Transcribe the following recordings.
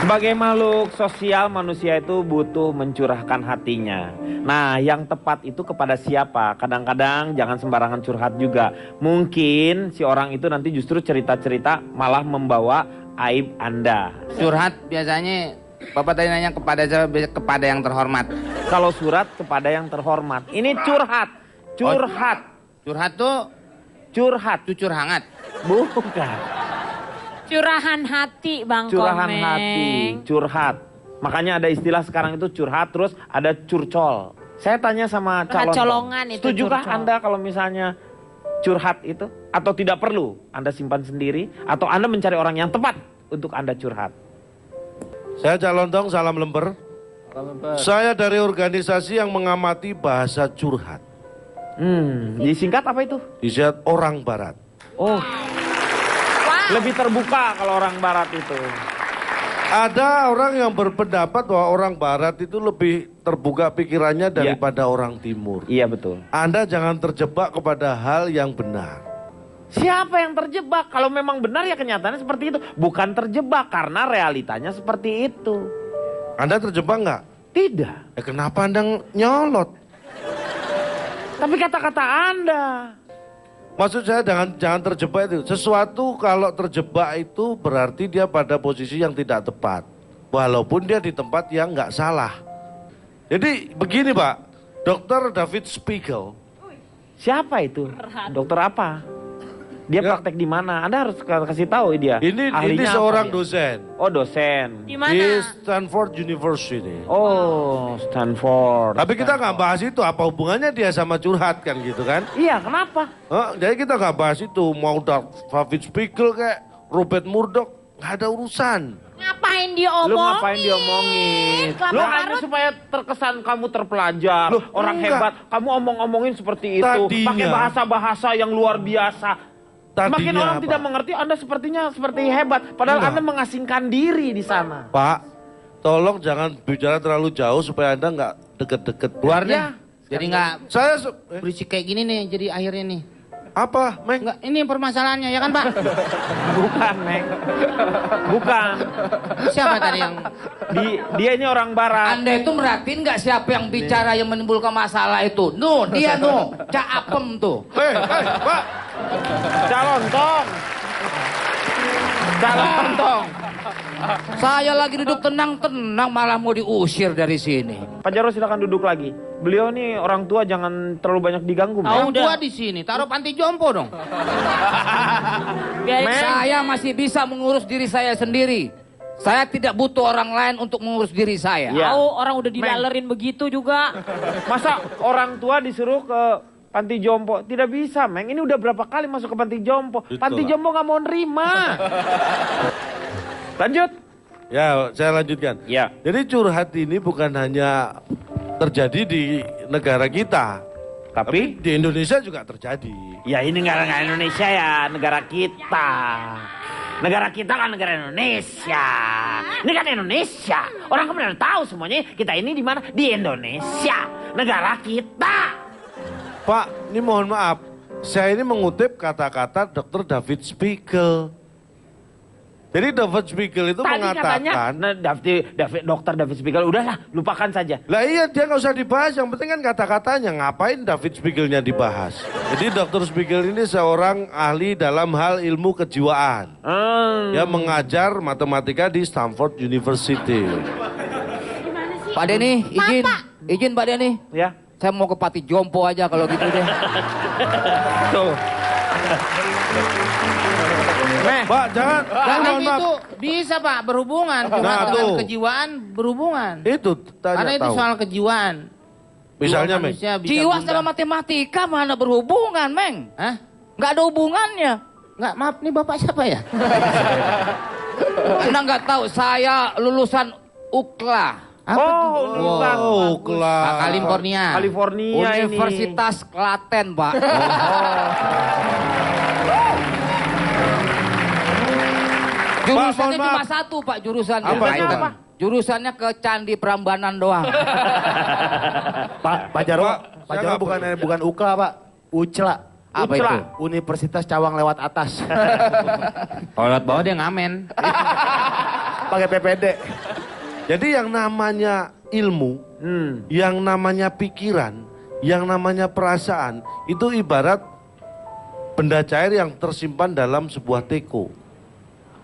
Sebagai makhluk sosial, manusia itu butuh mencurahkan hatinya. Nah, yang tepat itu kepada siapa? Kadang-kadang jangan sembarangan curhat juga. Mungkin si orang itu nanti justru cerita-cerita malah membawa aib Anda. Curhat biasanya, Bapak tadi nanya kepada siapa? Kepada yang terhormat. Kalau surat kepada yang terhormat. Ini curhat. Curhat. Curhat tuh Curhat. cucur hangat. Bukan. Curahan hati Bang Curahan Komeng. hati, curhat. Makanya ada istilah sekarang itu curhat, terus ada curcol. Saya tanya sama calon, Colongan itu setujukah curcol. Anda kalau misalnya curhat itu? Atau tidak perlu Anda simpan sendiri? Atau Anda mencari orang yang tepat untuk Anda curhat? Saya calon dong, salam lemper. Saya dari organisasi yang mengamati bahasa curhat. Disingkat apa itu? Disingkat orang barat. Oh, lebih terbuka kalau orang barat itu. Ada orang yang berpendapat bahwa orang barat itu lebih terbuka pikirannya daripada orang timur. Iya betul. Anda jangan terjebak kepada hal yang benar. Siapa yang terjebak? Kalau memang benar ya kenyataannya seperti itu. Bukan terjebak karena realitanya seperti itu. Anda terjebak nggak? Tidak. Kenapa Anda nyolot? Tapi kata-kata Anda. Maksud saya jangan terjebak itu. Sesuatu kalau terjebak itu berarti dia pada posisi yang tidak tepat. Walaupun dia di tempat yang nggak salah. Jadi begini Pak, Dr. David Spiegel. Siapa itu? Dokter apa? Dia Ya. praktek di mana? Anda harus kasih tahu dia. Ini Ahlinya seorang apa dia? dosen Oh dosen. Di di mana? Stanford University. Oh Stanford. Tapi kita nggak bahas itu, apa hubungannya dia sama curhat kan gitu kan? Iya kenapa? Jadi kita nggak bahas itu, mau David Spiegel kayak Robert Murdoch, nggak ada urusan. Ngapain diomongin? Lu ngapain diomongin? Kelapa Lu hanya parut. supaya terkesan kamu terpelajar, Loh, orang enggak. hebat. Kamu omong-omongin seperti itu, Tadinya. pakai bahasa-bahasa yang luar biasa. Semakin Tadinya orang apa? tidak mengerti, Anda sepertinya seperti hebat. Padahal Enggak. Anda mengasingkan diri di sana. Pak, tolong jangan bicara terlalu jauh supaya Anda nggak deket-deket. Keluar deh. Ya. Jadi nggak Saya berisik kayak gini nih, jadi akhirnya nih. apa, Meng? Enggak, ini permasalahannya ya kan Pak? Bukan, Nek. Bukan. Siapa tadi yang... Dia ini orang barat. Anda itu merhatiin nggak siapa yang bicara yang menimbulkan masalah itu? No, dia no, Cak Apem tuh. Pak. Calon tong. Calon tong. Saya lagi duduk tenang-tenang malah mau diusir dari sini. Pak Jarwo silakan duduk lagi. Beliau nih orang tua jangan terlalu banyak diganggu. Mek. Orang tua di sini, taruh panti jompo dong. Biarin Men. Saya masih bisa mengurus diri saya sendiri. Saya tidak butuh orang lain untuk mengurus diri saya. Ya. tahu orang udah dilalerin begitu juga. Masa orang tua disuruh ke panti jompo? Tidak bisa, Meng. Ini udah berapa kali masuk ke panti jompo. Betul, Panti Pak. jompo nggak mau nerima. Lanjut. Ya, saya lanjutkan. Ya. Jadi curhat ini bukan hanya terjadi di negara kita, Tapi di Indonesia juga terjadi. ya ini negara Indonesia ya, negara kita. Negara kita kan negara Indonesia. Ini kan Indonesia. Orang kan benar tahu semuanya. Kita ini di mana? Di Indonesia. Negara kita. Pak, ini mohon maaf, saya ini mengutip kata-kata Dr. David Spiegel. Jadi David Spiegel itu Tadi katanya, mengatakan, Dokter David Spiegel, udahlah, lupakan saja. lah iya dia nggak usah dibahas, yang penting kan kata-katanya, ngapain David Spiegelnya dibahas. Jadi Dr. Spiegel ini seorang ahli dalam hal ilmu kejiwaan. Dia mengajar matematika di Stanford University. Pak Denny, izin Pak Denny. Ya, Saya mau ke Pati Jompo aja kalau gitu deh. tuh. Pak, jangan, Nah, mohon maaf. itu bisa Pak, berhubungan. Curhat Nah, dengan tuh. kejiwaan berhubungan. Itu Karena tanya itu tahu. soal kejiwaan. Misalnya, Jiwa Meng. manusia bisa Jiwa bunda. sama matematika mana berhubungan, Meng? Hah? Nggak ada hubungannya. Nggak, maaf nih Bapak siapa ya? Anda nggak tahu, saya lulusan UKLA. Apa tuh? Lulusan Oh, kelas. California. California ini. Universitas Klaten, Pak. Jurusannya Pak, mohon cuma maaf. satu, Pak, jurusannya. Apa itu? Apa? Jurusannya ke Candi Prambanan doang. Pak Jarwo, Pak, Pak saya Jarwo nggak bukan UKLA Pak, UCLA. Apa Ucla. itu? Universitas Cawang lewat atas. Kalau lewat bawah dia ngamen. Pakai PPD. Jadi yang namanya ilmu, yang namanya pikiran, yang namanya perasaan, itu ibarat benda cair yang tersimpan dalam sebuah teko.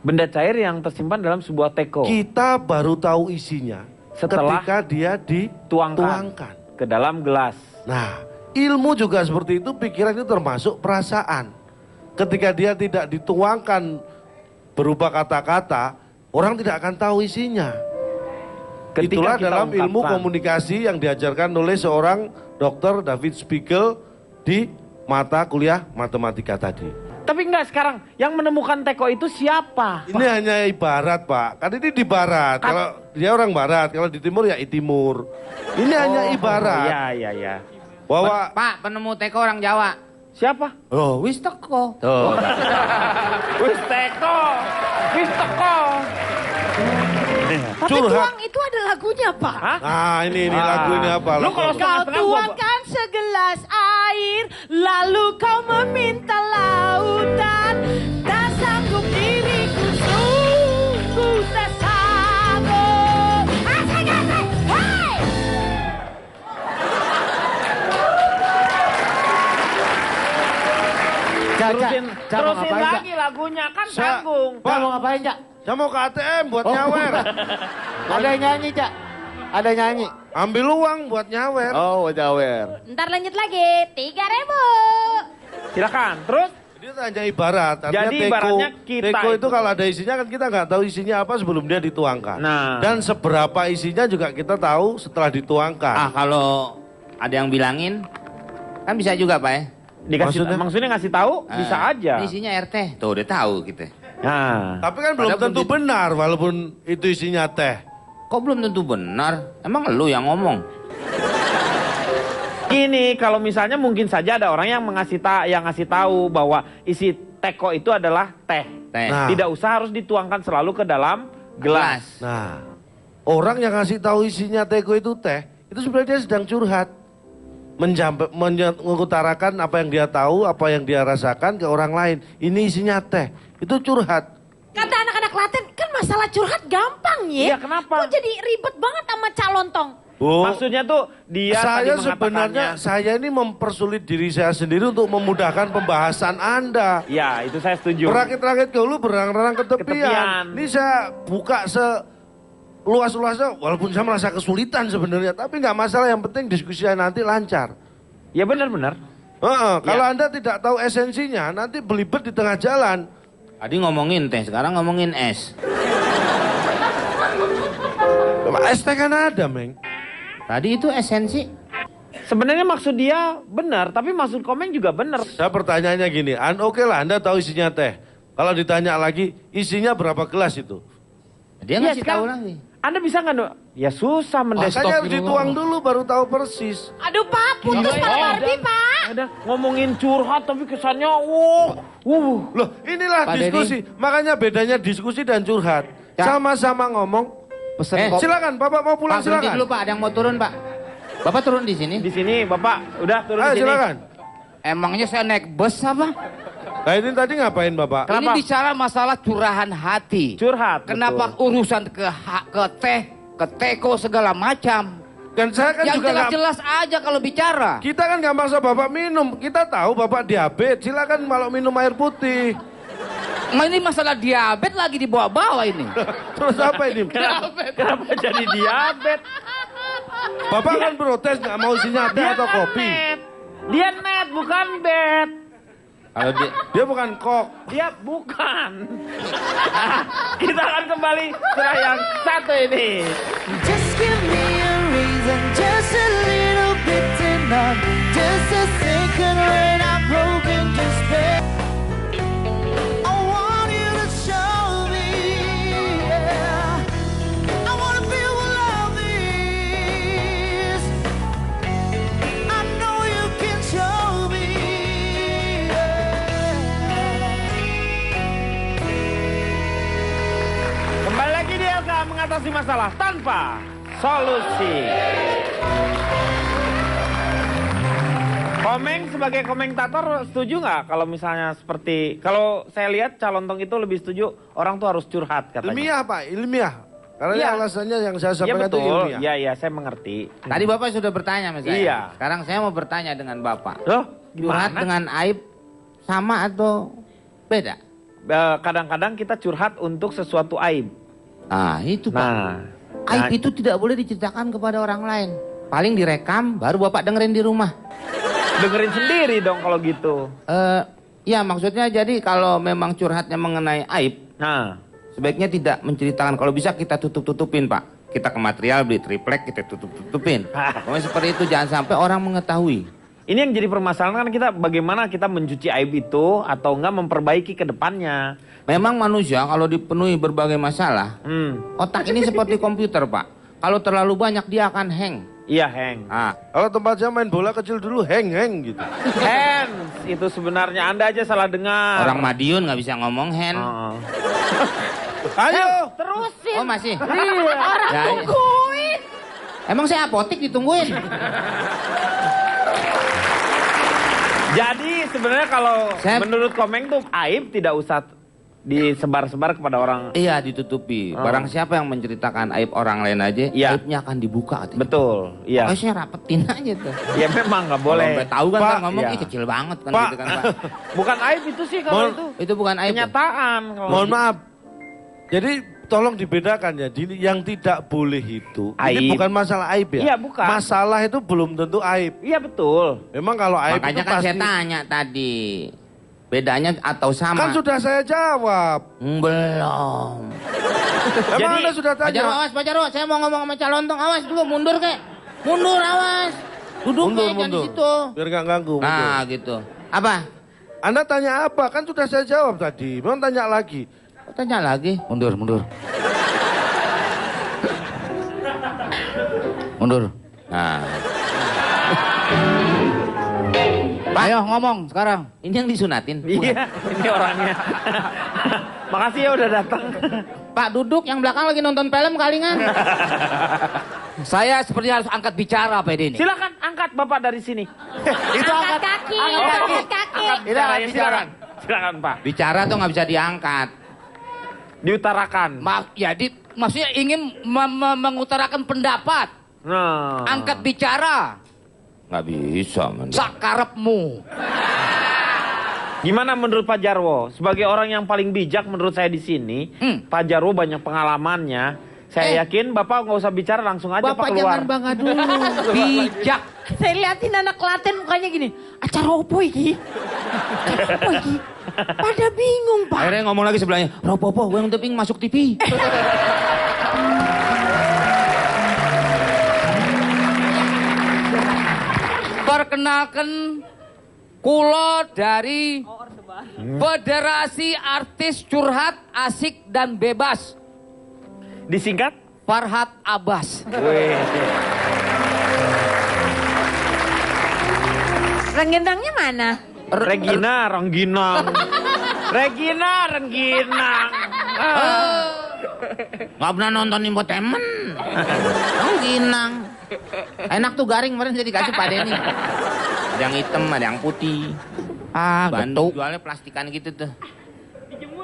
Benda cair yang tersimpan dalam sebuah teko. Kita baru tahu isinya Setelah ketika dia dituangkan. ke dalam gelas. Nah, ilmu juga seperti itu, pikiran itu termasuk perasaan. Ketika dia tidak dituangkan berupa kata-kata, orang tidak akan tahu isinya. Ketika Itulah kita dalam ilmu ungkapkan. komunikasi yang diajarkan oleh seorang Dr. David Spiegel di mata kuliah matematika tadi. Tapi enggak, sekarang yang menemukan teko itu siapa? Ini hanya ibarat, Pak. Kan ini di barat. Kalau dia orang barat, kalau di timur ya timur. Ini hanya ibarat. Iya. Bahwa Pak, penemu teko orang Jawa. Siapa? oh, Wis teko. tuh. Wis teko. Tapi Curhat. tuang itu ada lagunya, Pak. Hah? Nah, ini lagunya apa? Lu kalau Kau setengah-setengah gua- tuangkan segelas air, lalu kau meminta lautan. Tak sanggup diriku, sungguh tak sanggup. Asik, hai! Terusin mau ngapain, Cak? lagi lagunya, kan Sa- tanggung. Cak mau ngapain, Cak? Saya mau ke ATM buat Oh. nyawer. Ada yang nyanyi, Cak. Ada yang nyanyi. Ambil uang buat nyawer. Oh, jawer. Ntar lanjut lagi, 3.000. Silakan. Terus Jadi itu hanya ibarat. Artinya Jadi ibaratnya kita teko itu itu- kalau ada isinya kan kita nggak tahu isinya apa sebelum dia dituangkan. Nah. Dan seberapa isinya juga kita tahu setelah dituangkan. Ah, kalau ada yang bilangin, kan bisa juga, Pak ya. dikasih Maksudnya? maksudnya ngasih tahu bisa Ah, aja. Ini isinya RT. Tuh, udah tahu kita. Nah, Tapi kan belum Padahal tentu belum benar walaupun itu isinya teh. Kok belum tentu benar? Emang lu yang ngomong? ini kalau misalnya mungkin saja ada orang yang ngasih tahu bahwa isi teko itu adalah teh. Teh. Nah. Tidak usah harus dituangkan selalu ke dalam gelas. Nah, orang yang ngasih tahu isinya teko itu teh, itu sebenarnya dia sedang curhat. Mengutarakan apa yang dia tahu, apa yang dia rasakan ke orang lain. Ini isinya teh, itu curhat. Kata anak-anak Klaten, kan masalah curhat gampang ya. Iya, kenapa? Kok jadi ribet banget sama calontong? Oh, Maksudnya tuh dia saya tadi sebenarnya, mengatakannya. saya ini mempersulit diri saya sendiri untuk memudahkan pembahasan Anda. Ya, itu saya setuju. Berakit-rakit ke hulu, berang-rang ke tepian. Ketepian. Ini saya buka seluas-luasnya, walaupun saya merasa kesulitan sebenarnya. Tapi nggak masalah, yang penting diskusi nanti lancar. Ya benar-benar. Kalau Anda tidak tahu esensinya, nanti belibet di tengah jalan. Tadi ngomongin teh, sekarang ngomongin es. Es teh kan ada, Meng. Tadi itu esensi. Sebenarnya maksud dia benar, tapi maksud Komeng juga benar. Saya pertanyaannya gini, oke lah Anda tahu isinya teh. Kalau ditanya lagi, isinya berapa gelas itu? Dia Iya, ngasih tahu sekarang lagi. Anda bisa nggak, Dok? Ya susah Makanya harus mendesktop. dituang dulu baru tahu persis. Aduh Pak, putus Iya, pada iya. Barbie Pak. Ada ngomongin curhat tapi kesannya Loh, inilah Pak diskusi. Makanya bedanya diskusi dan curhat. Ya. Sama-sama ngomong. Pesen kopi. Silakan, Bapak mau pulang Pak, berhenti silakan. dulu, Pak. Ada yang mau turun, Pak. Bapak turun di sini. di sini Bapak udah turun Ayo di sini. silakan. Emangnya saya naik bus apa? Nah ini tadi ngapain Bapak? Kenapa? Ini bicara masalah curahan hati. Curhat. Kenapa betul. urusan ke teh, ke teko segala macam? Dan saya kan Yang juga nggak- jelas-jelas aja kalau bicara. kita kan nggak maksa Bapak minum. Kita tahu Bapak diabetes. Silakan kalau minum air putih. Nah, ini masalah diabetes lagi dibawa-bawa ini. Terus apa ini? Kenapa jadi diabetes? Bapak kan protes nggak mau isinya teh atau kan kopi. net. Dia net bukan bed. Kalau dia Dia bukan kok. Dia bukan. Nah, kita akan kembali setelah yang satu ini. Just give me a reason, just a little bit tonight, just a second when I'm broken, just stay. I want you to show me, yeah. I wanna feel what love is. I know you can show me, yeah. Kembali lagi di LK mengatasi masalah tanpa solusi. Komeng sebagai komentator setuju nggak kalau misalnya seperti kalau saya lihat Calontong itu lebih setuju orang tuh harus curhat katanya. Ilmiah Pak, ilmiah. Karena Iya. ini alasannya yang saya Iya sampaikan itu betul. ilmiah. Iya, saya mengerti. Tadi Bapak sudah bertanya sama saya. Iya. Sekarang saya mau bertanya dengan Bapak. Loh, Curhat gimana? dengan aib sama atau beda? Kadang-kadang kita curhat untuk sesuatu aib. Ah, itu Pak. Nah, Aib itu tidak boleh diceritakan kepada orang lain. Paling direkam, baru Bapak dengerin di rumah. dengerin sendiri dong kalau gitu. Ya maksudnya jadi kalau memang curhatnya mengenai aib, Nah, sebaiknya tidak menceritakan. Kalau bisa kita tutup-tutupin Pak. Kita ke material beli triplek, kita tutup-tutupin. Pokoknya seperti itu, jangan sampai orang mengetahui. ini yang jadi permasalahan kan kita bagaimana kita mencuci aib itu atau enggak memperbaiki ke depannya. Memang manusia kalau dipenuhi berbagai masalah, otak ini seperti komputer Pak. Kalau terlalu banyak dia akan hang. Iya, Heng. Ah, Kalau tempatnya main bola kecil dulu, heng gitu. Hands, itu sebenarnya Anda aja salah dengar. orang Madiun nggak bisa ngomong hand. Heeh. Ayo! Terusin. Oh masih? Orang Ya, tungguin. emang saya apotik ditungguin? Jadi sebenarnya kalau Saya- menurut Komeng tuh aib tidak usah disebar-sebar kepada orang. Iya ditutupi. Barang siapa yang menceritakan aib orang lain aja, Iya. aibnya akan dibuka. Katanya. Betul, iya. Pokoknya saya rapetin aja tuh. Ya memang nggak boleh. Kalau sampai tahu kan Pak, ntar ngomong, iya. ih kecil banget kan Pak. gitu kan Pak. Bukan aib itu sih kalau Mohon- itu. Itu bukan aib. Kenyataan. Kalau Mohon maaf. Jadi tolong dibedakan ya. Yang tidak boleh itu, ini Aib. bukan masalah aib ya. Iya, bukan. Masalah itu belum tentu aib. Iya betul. Memang kalau aib Makanya itu kan pasti. saya tanya tadi. Bedanya atau sama? Kan sudah saya jawab. Belum. Emang Jadi, Anda sudah Pak Jarwo, tanya? awas Pak Jarwo, saya mau ngomong sama calon tong. Awas dulu, mundur kek. Mundur, awas. Duduk Mundur, kek, jangan di mundur. situ. Biar nggak ganggu. mundur. Nah gitu. Apa? Anda tanya apa? Kan sudah saya jawab tadi. Memang tanya lagi. Tanya lagi. Mundur, mundur. Mundur. Nah, Ayo ngomong sekarang. ini yang disunatin. Iya, ini orangnya. Makasih ya udah datang. Pak duduk, yang belakang lagi nonton film kalingan. Saya sepertinya harus angkat bicara Pak ini. Silakan angkat Bapak dari sini. Itu Angkat kaki. Angkat kaki. Angkat bicaranya, silakan. Silakan Pak. Bicara tuh nggak bisa diangkat. Diutarakan. Maksudnya ingin mengutarakan pendapat. Nah. Angkat bicara. Nggak bisa. Man. Sakarepmu. Gimana menurut Pak Jarwo? Sebagai orang yang paling bijak menurut saya di sini, Pak Jarwo banyak pengalamannya. Saya yakin Bapak nggak usah bicara, langsung aja Bapak Pak keluar. jangan bangga dulu. Bijak. Saya liatin anak Klaten mukanya gini. Acara opo iki? Acara opo iki? Pada bingung, Pak. Akhirnya ngomong lagi sebelahnya. Ropopo, gue yang teping masuk TV. Perkenalkan kulo dari Federasi Artis Curhat Asik dan Bebas. Disingkat? Farhat Abbas. Wih. Rengginangnya mana? Regina Rengginang. Regina Rengginang. Nggak pernah nonton infotainment. Ginang. Enak tuh garing kemarin saya dikasih Pak Denny. Ada yang hitam, ada yang putih. Bandung jualnya plastikan gitu tuh.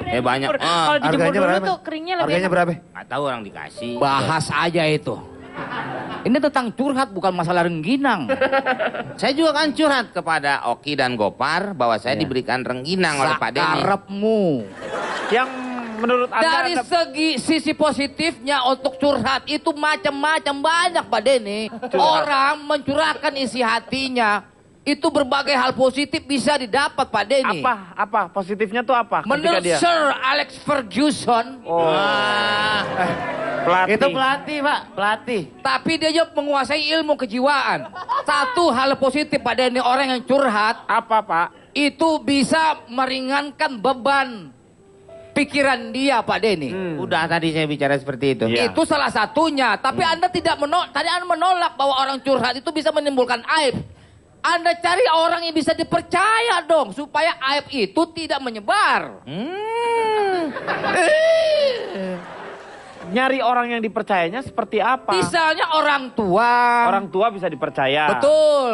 Banyak. Kalau dijemur harganya dulu berapa? tuh keringnya lebih Harganya enak. berapa? Nggak tahu orang dikasih. Bahas aja itu. Ini tentang curhat bukan masalah rengginang. Saya juga kan curhat kepada Oki dan Gopar bahwa saya diberikan rengginang oleh Pak Denny. Sakarepmu. Yang menurut Anda Dari ada- segi sisi positifnya untuk curhat itu macam-macam banyak Pak Denny. Orang mencurahkan isi hatinya. Itu berbagai hal positif bisa didapat Pak Denny. apa positifnya tuh apa? Ketika Menurut dia Sir Alex Ferguson, oh, pelatih. Itu pelatih, Pak. Pelatih. tapi dia juga menguasai ilmu kejiwaan. Satu hal positif Pak Denny, orang yang curhat Apa Pak? itu bisa meringankan beban pikiran dia Pak Denny. Udah tadi saya bicara seperti itu. Iya. Itu salah satunya. Tapi Anda tidak tadi Anda menolak bahwa orang curhat itu bisa menimbulkan aib. Anda cari orang yang bisa dipercaya dong supaya aib itu tidak menyebar. Nyari orang yang dipercayanya seperti apa? Misalnya orang tua. Orang tua bisa dipercaya. Betul.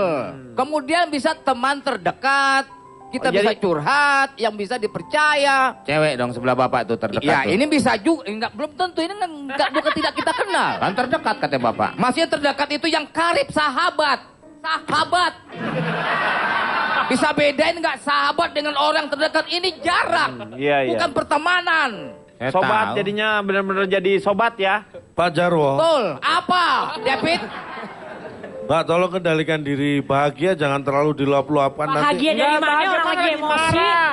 Kemudian bisa teman terdekat, Kita Oh, bisa jadi- curhat, yang bisa dipercaya. Cewek dong sebelah bapak tuh terdekat Ya, tuh. ini bisa juga. Enggak, belum tentu. Ini bukan tidak kita kenal. Kan terdekat kata bapak. Maksudnya terdekat itu yang karib, sahabat. Sahabat. Bisa bedain nggak sahabat dengan orang terdekat? Ini jarak. Iya, iya. Bukan pertemanan. Saya Sobat tahu. jadinya benar-benar jadi sobat ya. Pak Jarwo, Betul. Apa, David? Mbak tolong kendalikan diri, bahagia jangan terlalu diluap-luapkan nanti. Bahagia dari Enggak, mana bahagia orang kan lagi emosi. marah.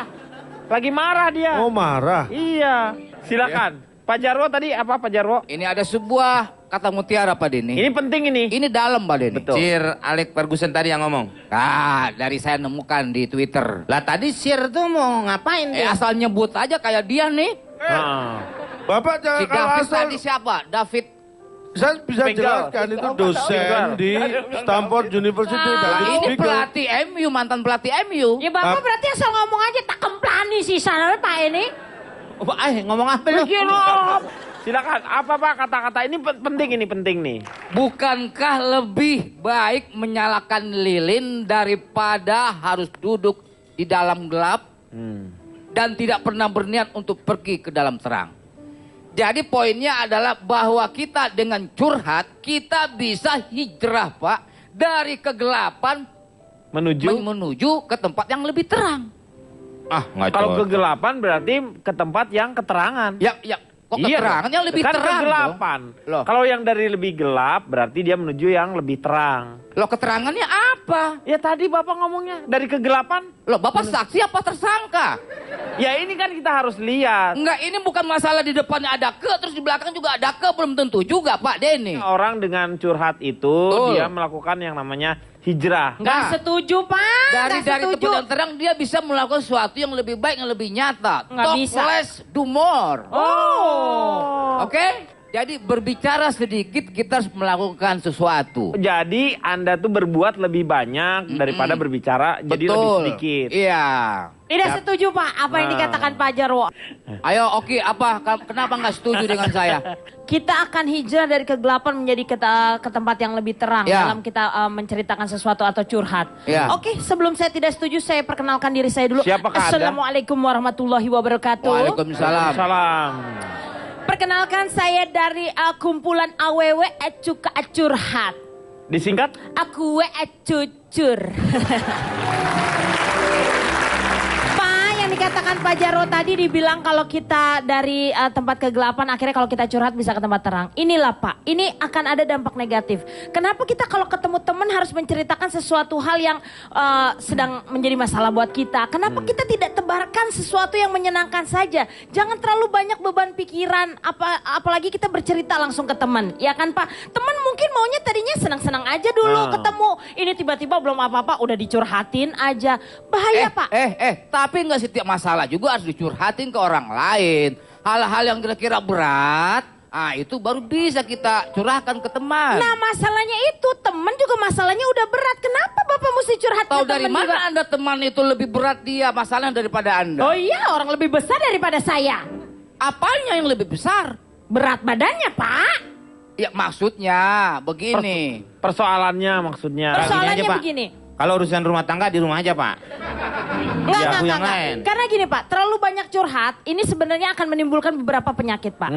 Lagi marah dia. Oh marah. Iya. Silakan. Pak Jarwo tadi apa Pak Jarwo? Ini ada sebuah kata mutiara Pak Denny. Ini penting ini. Ini dalam Pak Denny. Betul. Sir Alex Ferguson tadi yang ngomong. Ah, dari saya nemukan di Twitter. Lah tadi Sir tuh mau ngapain dia? Asal nyebut aja kayak dia nih. Ah. Bapak jangan Si kalau David asal, tadi siapa? David. saya bisa Spengler. jelaskan itu dosen di Stanford University. David Nah, ini Spiegle. pelatih MU, mantan pelatih MU. Ya Bapak berarti asal ngomong aja tak kemplani sih sana Pak ini. Oh, ngomong apa lu? Silakan. Apa Pak kata-kata ini penting ini penting nih. Bukankah lebih baik menyalakan lilin daripada harus duduk di dalam gelap dan tidak pernah berniat untuk pergi ke dalam terang? Jadi poinnya adalah bahwa kita dengan curhat, kita bisa hijrah Pak, dari kegelapan menuju ke tempat yang lebih terang. Ah, nggak Kalau cocok. kegelapan berarti ke tempat yang keterangan. Ya, kok keterangannya lebih kan terang kegelapan. Loh. Kalau yang dari lebih gelap berarti dia menuju yang lebih terang. Loh, keterangannya apa? Ya tadi Bapak ngomongnya dari kegelapan. Loh, Bapak saksi apa tersangka? Ya ini kan kita harus lihat. Enggak, ini bukan masalah di depannya ada ke, terus di belakang juga ada ke, belum tentu juga Pak Denny. Orang dengan curhat itu Betul. dia melakukan yang namanya hijrah. Nggak setuju Pak. Dari Nggak setuju. tempat yang terang dia bisa melakukan sesuatu yang lebih baik, yang lebih nyata. Nggak Talk bisa. less, do more. Oh. Oke? Jadi berbicara sedikit kita harus melakukan sesuatu. Jadi Anda tuh berbuat lebih banyak daripada berbicara jadi lebih sedikit. Iya. Tidak setuju Pak apa yang Nah. dikatakan Pak Jarwo. Ayo, oke, apa? Kenapa nggak setuju dengan saya? Kita akan hijrah dari kegelapan menjadi ke tempat yang lebih terang Ya. dalam kita menceritakan sesuatu atau curhat. Ya. Oke, sebelum saya tidak setuju, saya perkenalkan diri saya dulu. Siapakah Anda? Assalamualaikum warahmatullahi wabarakatuh. Waalaikumsalam. Salam. Perkenalkan saya dari kumpulan AWW Acuka Curhat. Disingkat? Aku cucur. Pak, yang dikatakan Pak Jarwo tadi dibilang kalau kita dari tempat kegelapan akhirnya kalau kita curhat bisa ke tempat terang. Inilah Pak, ini akan ada dampak negatif. Kenapa kita kalau ketemu teman harus menceritakan sesuatu hal yang sedang menjadi masalah buat kita? Kenapa kita tidak tebarkan sesuatu yang menyenangkan saja? Jangan terlalu banyak beban pikiran, apalagi kita bercerita langsung ke teman. Ya kan Pak? Teman mungkin maunya tadinya senang-senang aja dulu ketemu. Ini tiba-tiba belum apa-apa udah dicurhatin aja. Bahaya Pak. Tapi nggak setiap masalah juga harus dicurhatin ke orang lain. Hal-hal yang kira-kira berat, itu baru bisa kita curahkan ke teman. Nah masalahnya itu teman juga masalahnya udah berat. Kenapa Bapak mesti curhat Tahu ke dari teman mana juga? Anda teman itu lebih berat dia masalahnya daripada Anda? Oh iya orang lebih besar daripada saya. Apanya yang lebih besar? Berat badannya Pak. Ya maksudnya begini. Persoalannya maksudnya. Persoalannya aja, Pak. begini. Kalau urusan rumah tangga di rumah aja, Pak. Enggak, yang lain. Karena gini Pak, terlalu banyak curhat, ini sebenarnya akan menimbulkan beberapa penyakit Pak.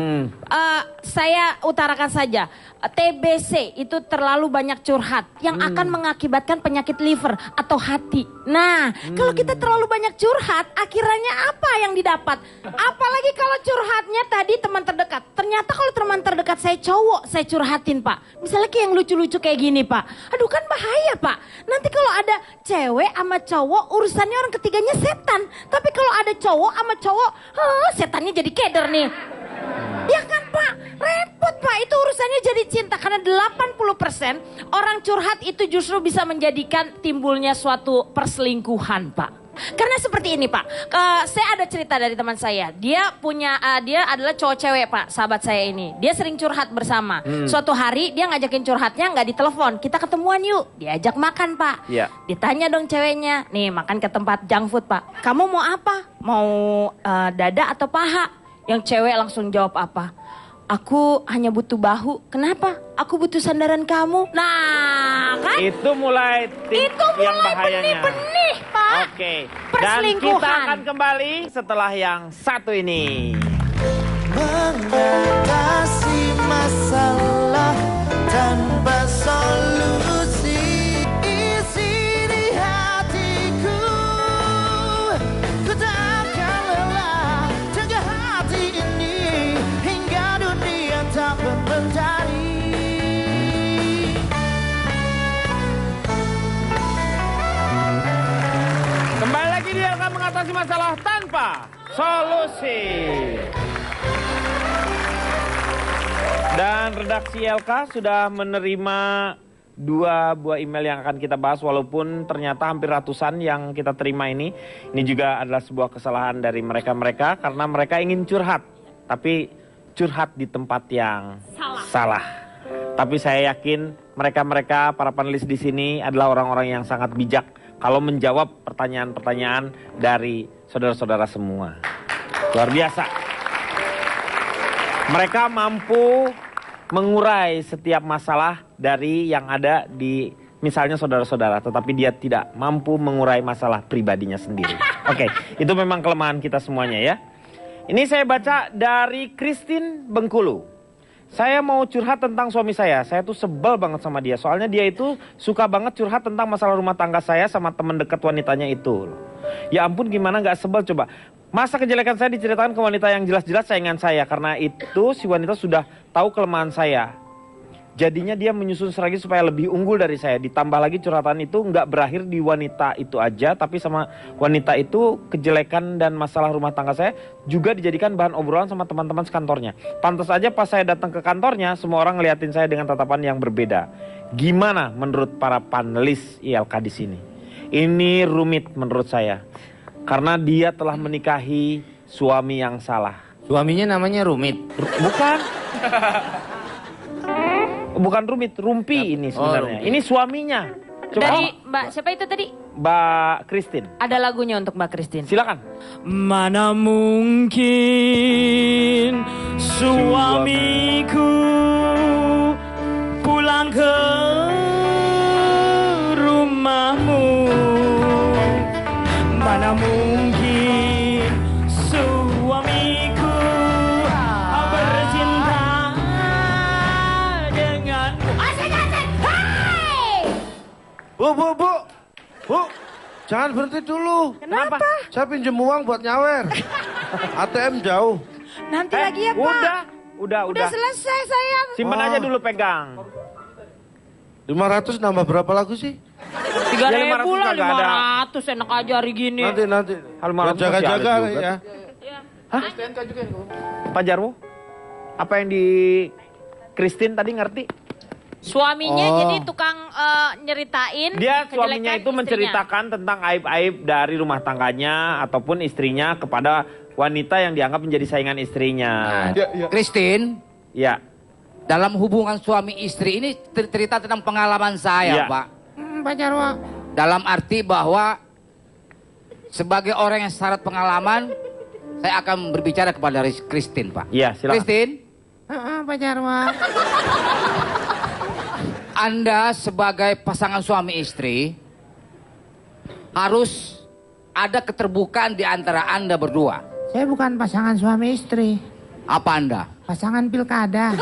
Saya utarakan saja, TBC itu terlalu banyak curhat yang akan mengakibatkan penyakit liver atau hati. Nah, kalau kita terlalu banyak curhat, akhirnya apa yang didapat? Apalagi kalau curhatnya tadi teman terdekat. Ternyata kalau teman terdekat saya cowok, saya curhatin Pak. Misalnya kayak yang lucu-lucu kayak gini Pak. Aduh kan bahaya Pak. Nanti kalau ada cewek sama cowok urusannya orang ketiganya setan. Tapi kalau ada cowok sama cowok, setannya jadi keder nih. Ya kan Pak, repot Pak, itu urusannya jadi cinta. Karena 80% orang curhat itu justru bisa menjadikan timbulnya suatu perselingkuhan Pak. Karena seperti ini Pak, saya ada cerita dari teman saya. Dia adalah cowok cewek Pak, sahabat saya ini. Dia sering curhat bersama. Suatu hari dia ngajakin curhatnya nggak ditelepon. Kita ketemuan yuk, diajak makan Pak. Iya. Ditanya dong ceweknya, nih makan ke tempat junk food Pak. Kamu mau apa? Mau dada atau paha? Yang cewek langsung jawab apa? Aku hanya butuh bahu. Kenapa? Aku butuh sandaran kamu. Nah, kan? Itu mulai Itu yang mulai bahayanya. benih-benih, Pak. Oke. perselingkuhan. kita akan kembali setelah yang satu ini. Mengatasi masalah tanpa solusi, isi di hatiku, ku takkan lelah jaga hati ini hingga dunia tak bermentari. Kembali lagi dia akan mengatasi masalah tanpa solusi. Dan redaksi LK sudah menerima 2 buah email yang akan kita bahas, walaupun ternyata hampir ratusan yang kita terima ini. Ini juga adalah sebuah kesalahan dari mereka-mereka karena mereka ingin curhat, tapi curhat di tempat yang salah. Tapi saya yakin mereka-mereka para panelis di sini adalah orang-orang yang sangat bijak kalau menjawab pertanyaan-pertanyaan dari saudara-saudara semua. Luar biasa. Mereka mampu mengurai setiap masalah dari yang ada di misalnya saudara-saudara, tetapi dia tidak mampu mengurai masalah pribadinya sendiri. Oke, itu memang kelemahan kita semuanya ya. Ini saya baca dari Christine Bengkulu. Saya mau curhat tentang suami saya tuh sebel banget sama dia. Soalnya dia itu suka banget curhat tentang masalah rumah tangga saya sama teman dekat wanitanya itu. Ya ampun, gimana gak sebel coba. Masa kejelekan saya diceritakan ke wanita yang jelas-jelas saingan saya. Karena itu si wanita sudah tahu kelemahan saya. Jadinya dia menyusun strategi supaya lebih unggul dari saya. Ditambah lagi curhatan itu nggak berakhir di wanita itu aja. Tapi sama wanita itu kejelekan dan masalah rumah tangga saya juga dijadikan bahan obrolan sama teman-teman sekantornya. Pantas aja pas saya datang ke kantornya semua orang ngeliatin saya dengan tatapan yang berbeda. Gimana menurut para panelis ILK di sini? Ini rumit menurut saya. Karena dia telah menikahi suami yang salah. Suaminya namanya Rumit. Bukan. Bukan Rumit, Rumpi ini sebenarnya. Rumpi. Ini suaminya. Coba Dari Mbak siapa itu tadi? Mbak Christine. Ada lagunya untuk Mbak Christine. Silakan. Mana mungkin suamiku pulang ke rumahmu. Mana mungkin suamiku bercinta denganmu. Bu, jangan berhenti dulu. Kenapa? Saya pinjem uang buat nyawer. ATM jauh. Nanti lagi ya Pak. Udah. Selesai sayang. Simpan aja dulu, pegang. 500 nambah berapa lagu sih? 3.000 lah, kagak ada. 500 enak aja hari gini. Nanti. Hal malam Jaga-jaga sosialis juga. ya. Hah? Pak Jarwo? Apa yang di Christine tadi ngerti? Suaminya Oh. jadi tukang nyeritain. Dia kejelekan suaminya itu istrinya. menceritakan tentang aib-aib dari rumah tangganya ataupun istrinya kepada wanita yang dianggap menjadi saingan istrinya. Christine, Ya. dalam hubungan suami istri ini cerita tentang pengalaman saya, Iya. Pak. Pak Jarwo. Dalam arti bahwa sebagai orang yang syarat pengalaman, saya akan berbicara kepada Christine, Pak. Iya, silakan. Christine. Pak Jarwo. Anda sebagai pasangan suami istri harus ada keterbukaan di antara Anda berdua. Saya bukan pasangan suami istri, Apa Anda? pasangan pilkada.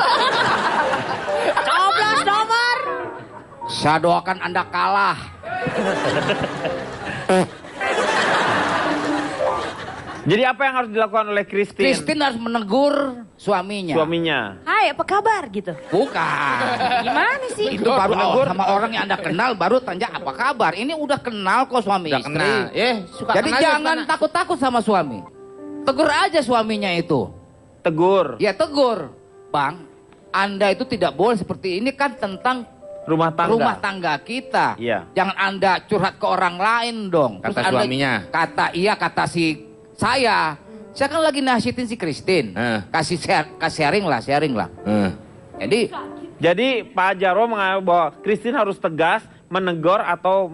Coblos nomor. Saya doakan Anda kalah. Jadi apa yang harus dilakukan oleh Christine? Christine harus menegur suaminya. Suaminya. Hai, apa kabar gitu? Bukan. Gimana sih? Itu baru sama orang yang Anda kenal baru tanya apa kabar. Ini udah kenal kok suami Udah istri. kenal. Suka Jadi kenal, jangan suka takut-takut sama suami. Tegur aja suaminya itu. Tegur. Ya tegur. Bang, Anda itu tidak boleh seperti ini kan tentang Rumah tangga. rumah tangga kita. Iya. Jangan Anda curhat ke orang lain dong. Kata Anda- suaminya. Kata si saya. Saya kan lagi nasihatin si Christine. Kasih sharing lah. Jadi Pak Jarwo menganggap bahwa Christine harus tegas menegur atau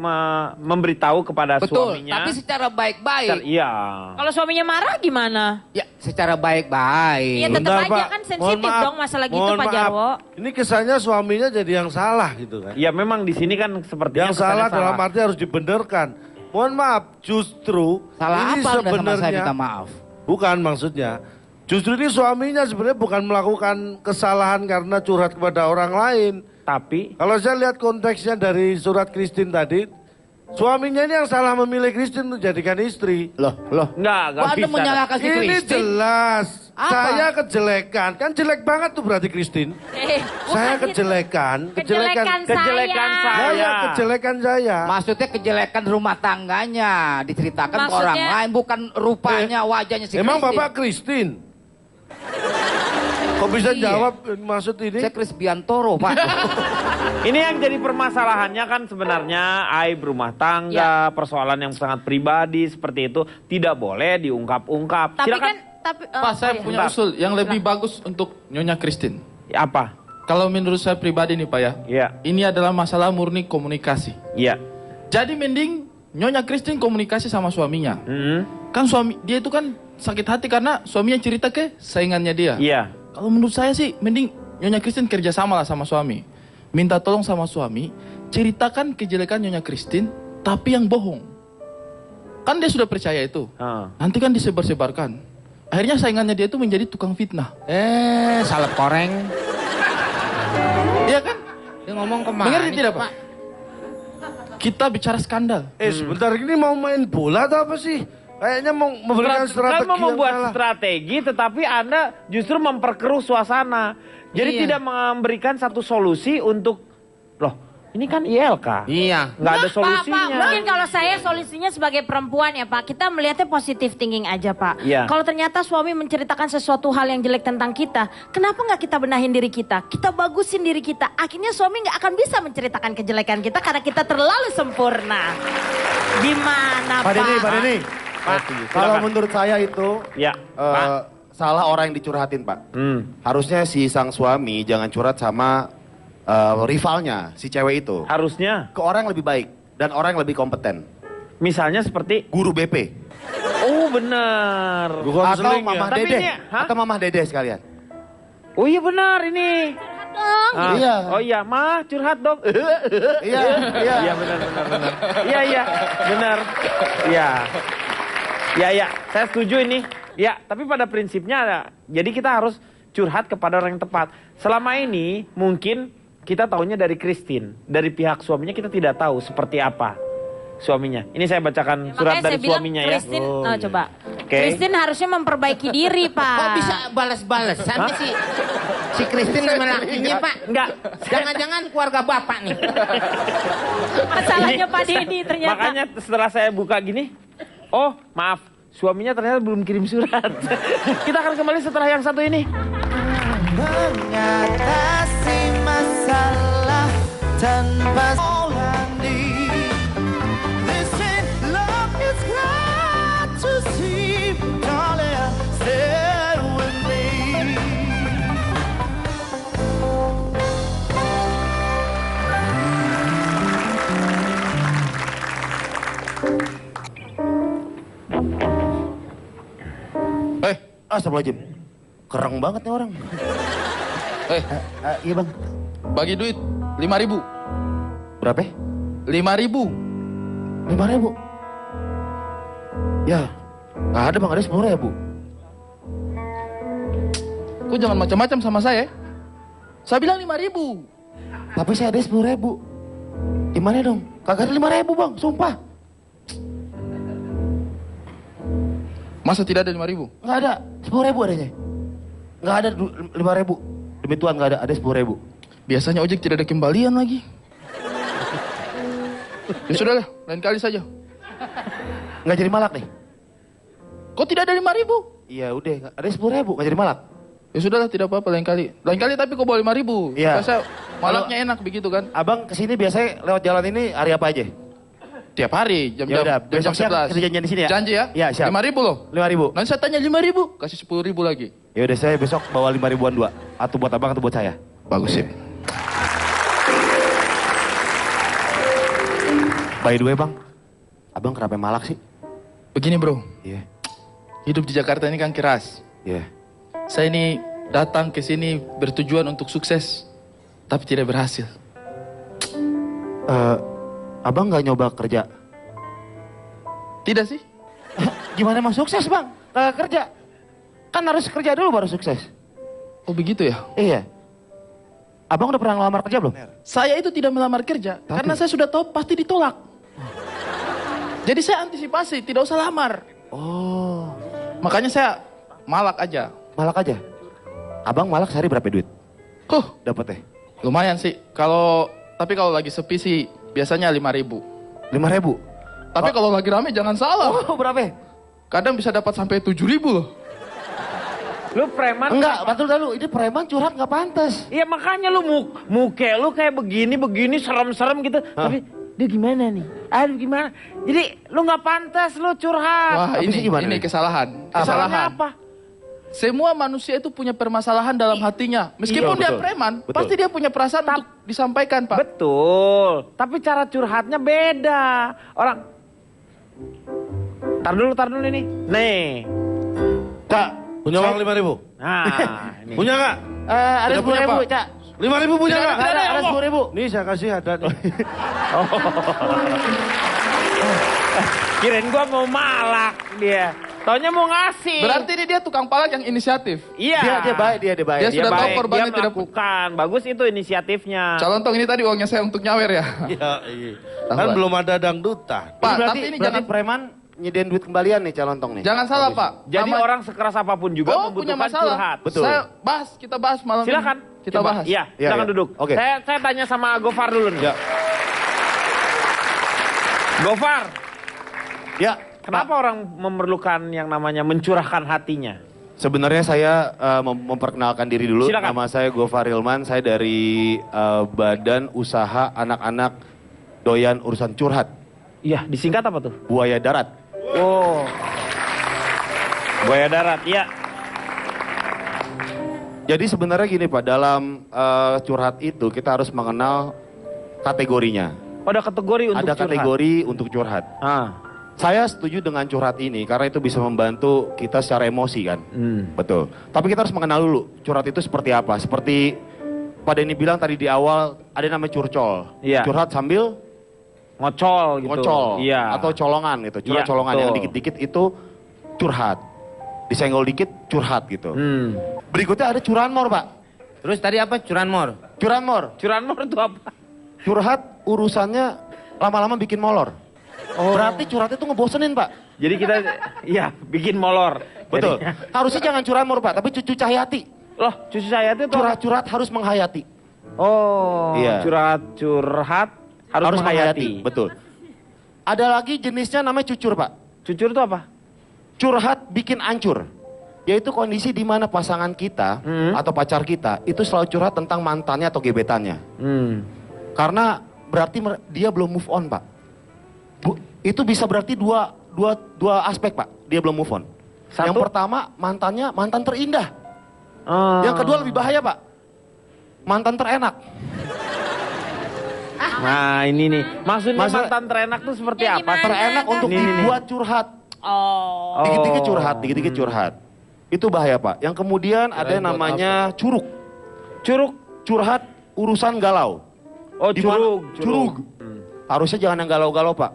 memberitahu kepada betul, suaminya. tapi secara baik-baik. Iya. Kalau suaminya marah gimana? Ya, secara baik-baik. Iya, tetap Bentar, aja Pak. kan Mohon sensitif maaf. dong masalah gitu Mohon Pak maaf. Jarwo. Ini kesannya suaminya jadi yang salah gitu kan. Ya memang di sini kan sepertinya Yang salah kesannya dalam arti harus dibenarkan. mohon maaf, justru Salah ini apa Anda sama saya sebenarnya minta maaf? bukan maksudnya. Justru ini suaminya sebenarnya bukan melakukan kesalahan karena curhat kepada orang lain. Tapi Kalau saya lihat konteksnya dari surat Kristin tadi, suaminya ini yang salah memilih Kristin untuk jadikan istri. Loh. enggak Kok Anda bisa. menyalahkan si Ini Kristin? jelas. Apa? Saya kejelekan. Kan jelek banget tuh berarti Kristin. Saya bukan kejelekan. Kejelekan Kejelekan saya. saya. Saya kejelekan saya. Maksudnya kejelekan rumah tangganya diceritakan ke orang Maksudnya- lain, bukan rupanya wajahnya si Emang Kristin. Bapak Kristin? Kok bisa Iya. jawab maksud ini? Saya Kris Biantoro, Pak. Ini yang jadi permasalahannya kan sebenarnya aib rumah Ya. tangga, persoalan yang sangat pribadi seperti itu tidak boleh diungkap-ungkap. Tapi Silakan. kan tapi Pak, saya punya Bentar. usul yang lebih bagus untuk Nyonya Kristin. Apa? Kalau menurut saya pribadi nih Pak ya, Iya. ini adalah masalah murni komunikasi. Iya. Jadi mending Nyonya Kristin komunikasi sama suaminya. Kan dia itu kan sakit hati karena suaminya cerita ke saingannya dia. Iya. Kalau menurut saya sih mending Nyonya Kristin kerjasama lah sama suami. Minta tolong sama suami, ceritakan kejelekan Nyonya Kristin, tapi yang bohong. Kan dia sudah percaya itu. Nanti kan disebar-sebarkan. Akhirnya saingannya dia itu menjadi tukang fitnah. Salep koreng. Iya kan? Dia ngomong kemana? Mengerti tidak Pak? Kita bicara skandal. Sebentar ini mau main bola atau apa sih? Kayaknya mau memberikan strategi Kan mau yang membuat salah. strategi, tetapi Anda justru memperkeruh suasana. Jadi Iya. tidak memberikan satu solusi untuk, loh ini kan ILK. Iya. Nggak ada Pak, solusinya. mungkin kalau saya solusinya sebagai perempuan ya Pak, kita melihatnya positive thinking aja Pak. Iya. Kalau ternyata suami menceritakan sesuatu hal yang jelek tentang kita, kenapa nggak kita benahin diri kita? Kita bagusin diri kita. Akhirnya suami nggak akan bisa menceritakan kejelekan kita karena kita terlalu sempurna. Gimana Pak? Pak Denny. Pak, Kalau silakan. menurut saya itu Ya, salah orang yang dicurhatin Pak. Harusnya si sang suami jangan curhat sama rivalnya, si cewek itu. Harusnya. Ke orang yang lebih baik dan orang yang lebih kompeten. Misalnya seperti, Guru BP. oh benar. Gua Atau konseling ya. Mamah Tapi Dede. ini, hah? Atau Mamah Dede sekalian. Oh iya benar ini. Ah, Iya. Oh iya, mah curhat dong. Iya. Iya benar. Iya benar. Iya. Ya, saya setuju ini. Ya, tapi pada prinsipnya jadi kita harus curhat kepada orang yang tepat. Selama ini mungkin kita taunya dari Kristin, dari pihak suaminya kita tidak tahu seperti apa suaminya. Ini saya bacakan surat Makanya dari saya bilang suaminya ya. Kristin, coba. Oke. Kristin harusnya memperbaiki diri Pak. Kok bisa balas-balasan si Kristin sama lakinya Pak? Enggak. Jangan-jangan keluarga Bapak nih. Masalahnya Pak Denny ternyata. Makanya setelah saya buka gini, oh maaf, suaminya ternyata belum kirim surat. Kita akan kembali setelah yang satu ini. Mengatasi masalah tanpa olandi. This ain't love, it's got to see, darling, stay with me. Astagfirullahaladzim. Kereng banget nih orang. Iya bang. Bagi duit 5.000. Berapa? 5.000. 5.000. Ya, nggak ada bang, ada 10.000. Kok jangan macam-macam sama saya. Saya bilang 5.000. Tapi saya ada 10.000. Gimana dong? Kagak ada 5.000 bang, sumpah. Masa tidak ada 5.000? Nggak ada, 10.000 adanya. Nggak ada 5.000. Demi Tuhan nggak ada 10.000. Biasanya ojek tidak ada kembalian lagi. Ya sudahlah, lain kali saja. Nggak jadi malak nih? Kok tidak ada 5.000? Iya udah, ada 10.000, nggak jadi malak. Ya sudahlah, tidak apa-apa lain kali. Lain kali tapi kok bawa 5.000. Iya. Biasa malaknya enak begitu kan. Abang kesini biasanya lewat jalan ini hari apa aja? Tiap hari Ya udah, besok siang 11. kita janjian di sini ya? Janji ya? Iya, siap. 5.000 loh. 5.000. Nanti saya tanya 5.000, kasih 10.000 lagi. Ya udah, saya besok bawa 5.000-an dua. Atau buat abang atau buat saya. Bagus sih. By the way bang, abang kenapa malak sih? Begini bro, Iya, hidup di Jakarta ini kan keras. iya. Saya ini datang ke sini bertujuan untuk sukses, tapi tidak berhasil. Abang nggak nyoba kerja Tidak sih. Gimana mau sukses bang? Kagak kerja. Kan harus kerja dulu baru sukses. Oh begitu ya? Iya. Abang udah pernah ngelamar kerja belum? Saya itu tidak melamar kerja karena saya sudah tahu pasti ditolak. Jadi saya antisipasi, tidak usah lamar. Oh. Makanya saya malak aja. Malak aja. Abang malak sehari berapa duit? Dapetnya? Lumayan sih. Tapi kalau lagi sepi sih biasanya 5.000. 5.000? Tapi kalau lagi rame jangan salah. Oh berapa? Kadang bisa dapat sampai 7.000 loh. Lu preman? Enggak, betul dulu. Ini preman curhat nggak pantas. Iya makanya lu muke lu kayak begini serem-serem gitu. Tapi dia gimana nih? Aduh gimana? Jadi lu nggak pantas lu curhat. Wah ini kesalahan. Kesalahannya apa? Semua manusia itu punya permasalahan dalam hatinya. Meskipun dia preman, pasti dia punya perasaan untuk disampaikan, Pak. Betul. Tapi cara curhatnya beda. Orang Tar dulu ini. Nih. Kak, punya uang 5.000? Nah, ini. Punya nggak? Ada Tidak punya, 10.000, Pak. Cak. 5.000 punya nggak? Ada 10.000. Nih saya kasih ada nih. Kirain gua mau malak dia. Taunya mau ngasih. Berarti dia tukang palak yang inisiatif. Iya. Dia baik. Dia sudah tahu korbannya dia tidak melakukan. Bagus itu inisiatifnya. Calon tong ini tadi uangnya saya untuk nyawer ya. Iya, iya. Kan belum ada dangdutan. Pak, berarti, tapi ini berarti jangan preman nyediain duit kembalian nih calon tong nih. jangan salah, Pak. Jadi orang sekeras apapun juga punya membutuhkan masalah. curhat. Betul. Kita bahas malam ini. Silakan. Kita Coba. bahas. Iya, Iya, silakan iya. duduk. Oke. Saya tanya sama Gofar dulu nih. Ya. Gofar, Ya. kenapa orang memerlukan yang namanya mencurahkan hatinya? Sebenarnya saya memperkenalkan diri dulu. Silakan. Nama saya Gofar Hilman. Saya dari Badan Usaha Anak-anak Doyan Urusan Curhat. Iya, disingkat apa tuh? Buaya Darat. Oh. Buaya darat, iya. Jadi sebenarnya gini Pak, dalam curhat itu kita harus mengenal kategorinya. Oh, ada kategori untuk Ada curhat. kategori untuk curhat. Saya setuju dengan curhat ini karena itu bisa membantu kita secara emosi kan. Betul. Tapi kita harus mengenal dulu curhat itu seperti apa. Seperti Pak Denny bilang tadi di awal ada namanya curcol. Iya. Curhat sambil ngocol gitu. ngocol. Iya. Atau colongan gitu. Curhat Iya, colongan yang betul. dikit-dikit itu curhat. Disenggol dikit curhat gitu. Berikutnya ada curanmor Pak. Terus tadi apa? Curanmor. Curanmor. Curanmor itu apa? Curhat urusannya lama-lama bikin molor. Berarti curhat itu ngebosenin Pak. Jadi kita ya bikin molor. Betul. Jadinya. Harusnya jangan curanmor Pak, tapi cucu Cahyati. Loh, cucu saya itu Curhat-curhat harus menghayati. Oh, Iya. curhat harus menghayati. Betul. Ada lagi jenisnya namanya cucur Pak. Cucur itu apa? Curhat bikin ancur. Yaitu kondisi di mana pasangan kita atau pacar kita itu selalu curhat tentang mantannya atau gebetannya. Karena berarti dia belum move on Pak. Itu bisa berarti dua aspek Pak. Dia belum move on. Satu? Yang pertama mantan terindah. Yang kedua lebih bahaya Pak. Mantan terenak. Nah ini nih, maksudnya Masa- mantan terenak tuh seperti Yang apa? gimana? Terenak untuk Nih. dibuat curhat. Oh. Dikit-dikit curhat. Itu bahaya Pak. Yang kemudian ada yang namanya curug. Curhat urusan galau. Oh, Di mana- curug. Curug. Harusnya jangan yang galau-galau Pak.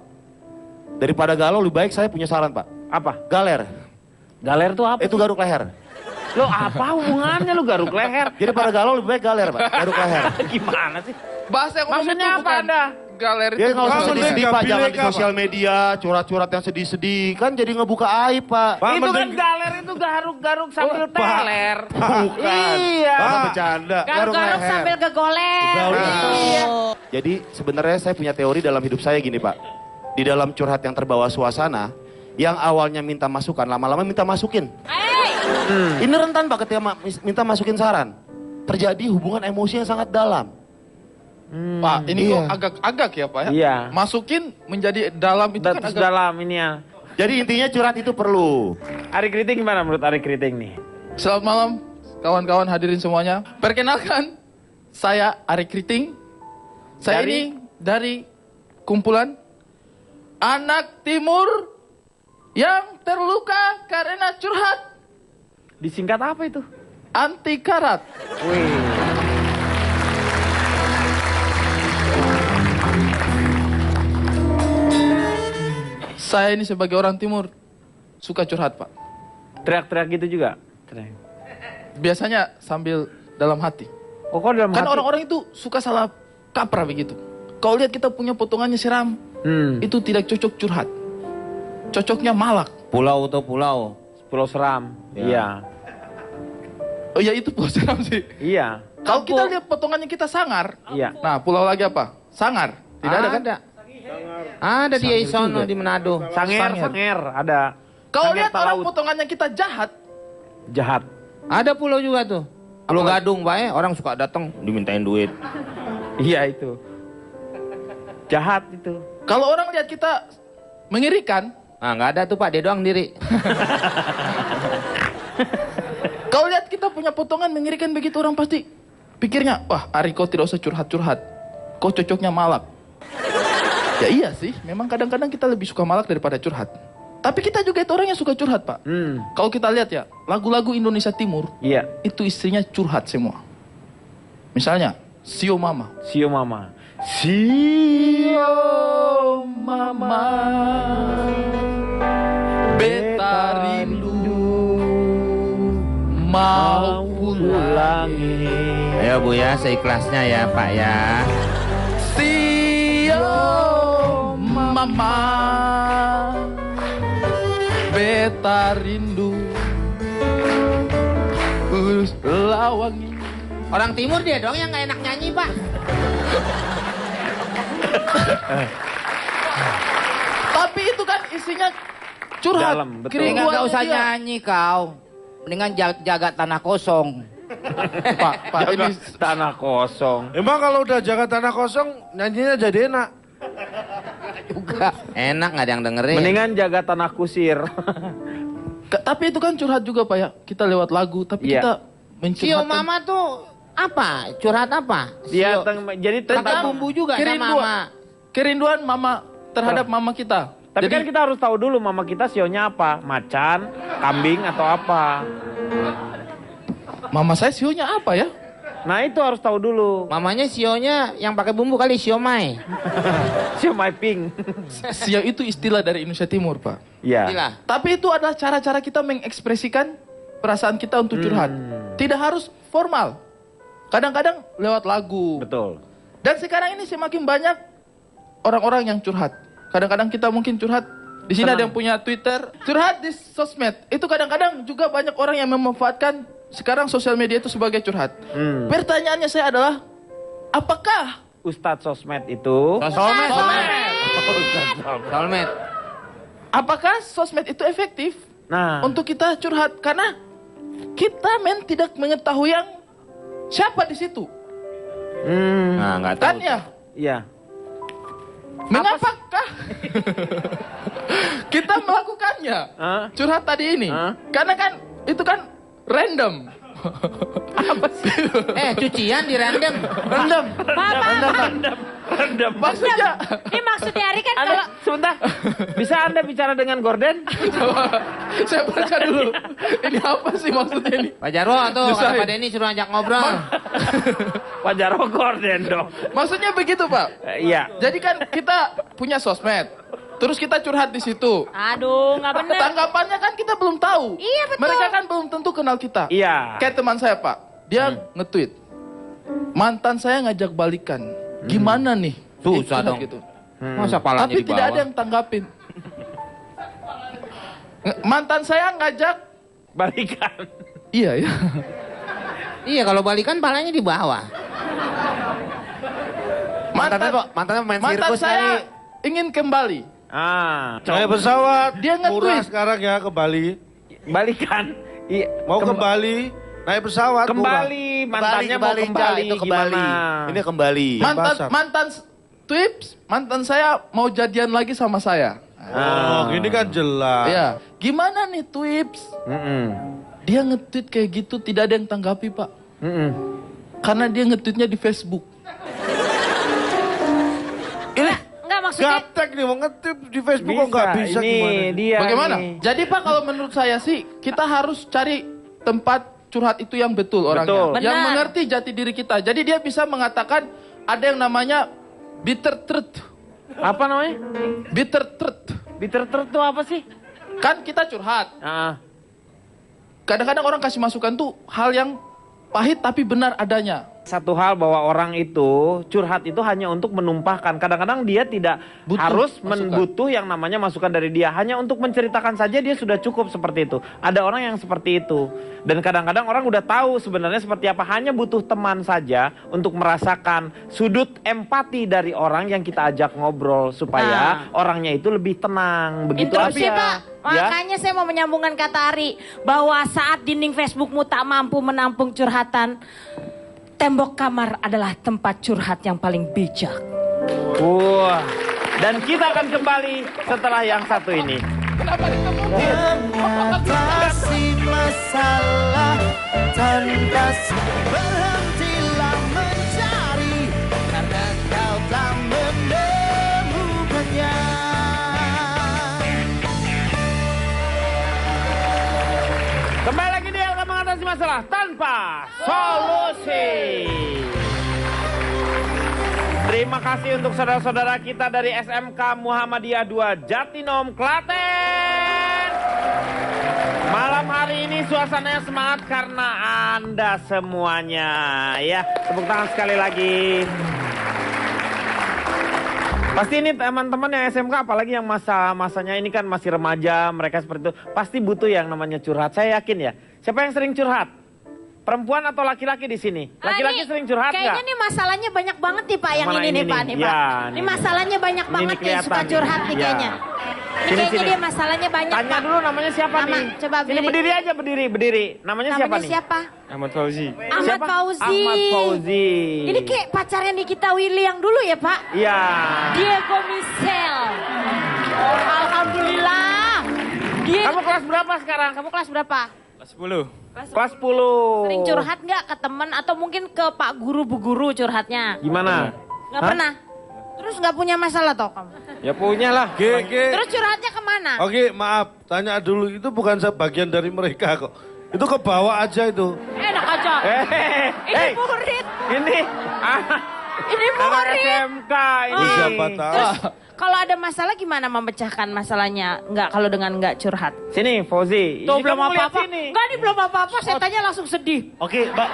Daripada galau lebih baik saya punya saran Pak. Apa? Galer. Galer tuh apa? Itu garuk leher. Lo apa hubungannya lu garuk leher? Jadi pada galau lebih baik galer Pak. Garuk leher. Gimana sih? Bahasa yang Maksudnya itu apa bukan Anda? galeri Ya itu nggak usah bukan- sedih-sedih Pak. Gak Jangan pilih, di sosial media curhat-curhat yang sedih-sedih. Kan jadi ngebuka aib Pak. Itu kan galer itu garuk-garuk sambil teler. Bukan. Iya. Pak, bercanda. Garuk-garuk sambil gegoler. Iya. Jadi sebenarnya saya punya teori dalam hidup saya gini Pak. Di dalam curhat yang terbawa suasana, yang awalnya minta masukan, lama-lama minta masukin. Ini rentan Pak ketika minta masukin saran. Terjadi hubungan emosi yang sangat dalam. Pak, ini Iya. kok agak-agak ya Pak ya? Iya. Masukin menjadi dalam itu kan Terus agak... dalam ini ya. Jadi intinya curhat itu perlu. Ari Kriting gimana menurut Ari Kriting nih? Selamat malam kawan-kawan hadirin semuanya. Perkenalkan, saya Ari Kriting. Saya Dari? ini dari kumpulan anak timur yang terluka karena curhat Disingkat apa itu? anti karat. Saya ini sebagai orang timur suka curhat, Pak. Teriak-teriak gitu juga? Teriak. Biasanya sambil dalam hati. Oh, kok dalam Kan hati? orang-orang itu suka salah kaprah begitu. Kalau lihat kita punya potongannya siram, itu tidak cocok curhat. Cocoknya malak. Pulau atau pulau? Pulau Seram. Iya. Oh ya itu pulau siram sih. Iya. Kalau kita lihat potongannya kita sangar. Iya. Nah, pulau lagi apa? Sangar. Tidak ada kan? Ada di Isono di Manado. Sanger ada. Kalau Sanger lihat orang Talaut. potongannya kita jahat. Jahat. Ada pulau juga tuh. Pulau Gadung, Pak, orang suka datang dimintain duit. Iya itu. Jahat itu. Kalau orang lihat kita mengerikan, Ah, nggak ada tuh Pak, dia doang diri. kalau lihat kita punya potongan mengerikan begitu orang pasti pikirnya, wah Ari kau tidak usah curhat-curhat. Kau cocoknya malak. Ya iya sih, memang kadang-kadang kita lebih suka malak daripada curhat. Tapi kita juga itu orang yang suka curhat, Pak. Kalau kita lihat ya, lagu-lagu Indonesia Timur, Iya. itu istrinya curhat semua. Misalnya, Sio Mama. Sio Mama. Sio Mama, beta rindu mau ulangi. Ayo Bu ya, seikhlasnya ya Pak ya. Sio Mama, beta rindu lawangi. Orang timur dia dong yang nggak enak nyanyi Pak. Tapi itu kan isinya curhat. Dalam, betul. Kerinduan Nggak usah dia. nyanyi kau. Mendingan jaga tanah kosong. Pak, Jaga ini tanah kosong. Emang kalau udah jaga tanah kosong, nyanyinya jadi enak. Juga. Enak nggak ada yang dengerin. Mendingan jaga tanah kusir. Tapi itu kan curhat juga Pak ya. Kita lewat lagu, tapi Iya. kita Sio mencurhatkan. Mama tuh apa? Curhat apa? Dia Sio. jadi Pakai tentang bumbu juga sama Mama. Kerinduan mama terhadap mama kita. Tapi Jadi, kan kita harus tahu dulu mama kita sionya apa? Macan, kambing atau apa? mama saya sionya apa ya? Nah itu harus tahu dulu. Mamanya sionya yang pakai bumbu kali siomay. Siomay pink. Sio itu istilah dari Indonesia Timur, Pak. Iya. Gila. Tapi itu adalah cara-cara kita mengekspresikan perasaan kita untuk curhat. Tidak harus formal. Kadang-kadang lewat lagu. Betul. Dan sekarang ini semakin banyak orang-orang yang curhat. Kadang-kadang kita mungkin curhat. Di sini Tenang. ada yang punya Twitter. Curhat di sosmed. Itu kadang-kadang juga banyak orang yang memanfaatkan sekarang sosial media itu sebagai curhat. Pertanyaannya saya adalah, apakah Ustadz sosmed itu. Soulmate. apakah sosmed itu efektif Nah. untuk kita curhat? Karena kita tidak mengetahui yang siapa di situ. Nah, nggak tahu. Kan ya? Iya. Mengapakah kita melakukannya? Hah? Curhat tadi ini. Hah? Karena kan itu kan random. Apa sih? Cucian di random. Random. Rendam. Maksudnya Ini maksudnya Ari kan Anda, kalau sebentar. Bisa Anda bicara dengan Gordon? saya baca dulu. Ini apa sih maksudnya ini? Pak Jarwo tuh, Nyusahin. kata Pak Denny suruh ajak ngobrol. Wajar Gordon dong. Maksudnya begitu, Pak. Iya. Jadi kan kita punya sosmed. Terus kita curhat di situ. aduh nggak bener. Tanggapannya kan kita belum tahu. Iya, betul. Mereka kan belum tentu kenal kita. Iya. Kayak teman saya, Pak. Dia nge-tweet. Mantan saya ngajak balikan. Gimana nih? Susah Curhat dong. gitu. Masa palanya Tapi di tidak ada bawah? yang tanggapin. Mantan saya ngajak. Balikan. Iya ya. Iya, kalau balikan palanya di bawah. Mantannya main mantan sirkus saya kali. ingin kembali. Naik pesawat, Dia murah nge-tweet. sekarang ya ke Bali. Balikan. Iya. Mau ke Bali, naik pesawat murah. Kembali. Mantannya mau Ca, kembali. itu kembali. Gimana? Ini kembali. Mantan tweets, mantan saya mau jadian lagi sama saya. Oh, ini kan jelas. Iya. Gimana nih tweets? Dia nge-tweet kayak gitu tidak ada yang tanggapi, Pak. Karena dia nge-tweetnya di Facebook. Nggak maksudnya. Gaptek nih, mau ngetip di Facebook kok nggak bisa ini gimana? dia. Bagaimana? nih. Jadi Pak, kalau menurut saya sih kita harus cari tempat curhat itu yang betul orangnya. Betul. Yang Benar. mengerti jati diri kita. Jadi dia bisa mengatakan ada yang namanya bitter truth. Apa namanya? Bitter truth. Bitter-ter itu apa sih? Kan kita curhat. Ah. Kadang-kadang orang kasih masukan tuh hal yang pahit tapi benar adanya. Satu hal bahwa orang itu curhat itu hanya untuk menumpahkan. Kadang-kadang dia tidak harus butuh yang namanya masukan dari dia. Hanya untuk menceritakan saja dia sudah cukup seperti itu. Ada orang yang seperti itu. Dan kadang-kadang orang udah tahu sebenarnya seperti apa. Hanya butuh teman saja untuk merasakan sudut empati dari orang yang kita ajak ngobrol. Supaya orangnya itu lebih tenang. Begitu Interupsi, aja. Pak. Makanya saya mau menyambungkan kata Ari. Bahwa saat dinding Facebookmu tak mampu menampung curhatan, tembok kamar adalah tempat curhat yang paling bijak. Wah. Dan kita akan kembali setelah yang satu ini. Mengatasi masalah tanpa berhentilah mencari, karena kau tak menemukannya. Kembali lagi di LK mengatasi masalah tanpa solusi. Terima kasih untuk saudara-saudara kita dari SMK Muhammadiyah 2 Jatinom, Klaten. Malam hari ini suasananya semangat karena Anda semuanya. Ya, tepuk tangan sekali lagi. Pasti ini teman-teman yang SMK, apalagi yang masanya ini kan masih remaja, mereka seperti itu. Pasti butuh yang namanya curhat, saya yakin ya. Siapa yang sering curhat? Perempuan atau laki-laki di sini? Laki-laki sering curhat nggak? Kayaknya nih masalahnya banyak banget nih Pak, yang Mana ini nih Pak. Nih, Ya, Pak. Ini masalahnya banyak banget nih, suka curhat nih kayaknya. Ini kayaknya dia masalahnya banyak, Tanya Pak. dulu namanya siapa Nama, nih? coba Sini berdiri aja, berdiri. Namanya siapa nih? siapa? Ahmad Fauzi. Ahmad Siapa? Fauzi. Ahmad Fauzi. Ini kayak pacarnya Nikita Willy yang dulu ya Pak? Iya. Diego Michel. Alhamdulillah. Kamu kelas berapa sekarang? Kamu kelas berapa? Kelas 10. Kelas 10. Sering curhat nggak ke teman atau mungkin ke Pak Guru Bu Guru curhatnya? Gimana? Nggak pernah. Terus nggak punya masalah toh kamu? Ya punya lah. Terus curhatnya kemana? Oke, maaf. Tanya dulu, itu bukan sebagian dari mereka kok. Itu ke bawah aja itu. Enak aja. Ini murid. Ini murid. SMK ini. Siapa tahu. Terus kalau ada masalah gimana memecahkan masalahnya? Nggak, kalau dengan nggak curhat. Sini Fauzi. Tuh Ini belum kamu lihat apa-apa. sini. Enggak, ini belum apa-apa. Saya tanya langsung sedih. Oke, Mbak.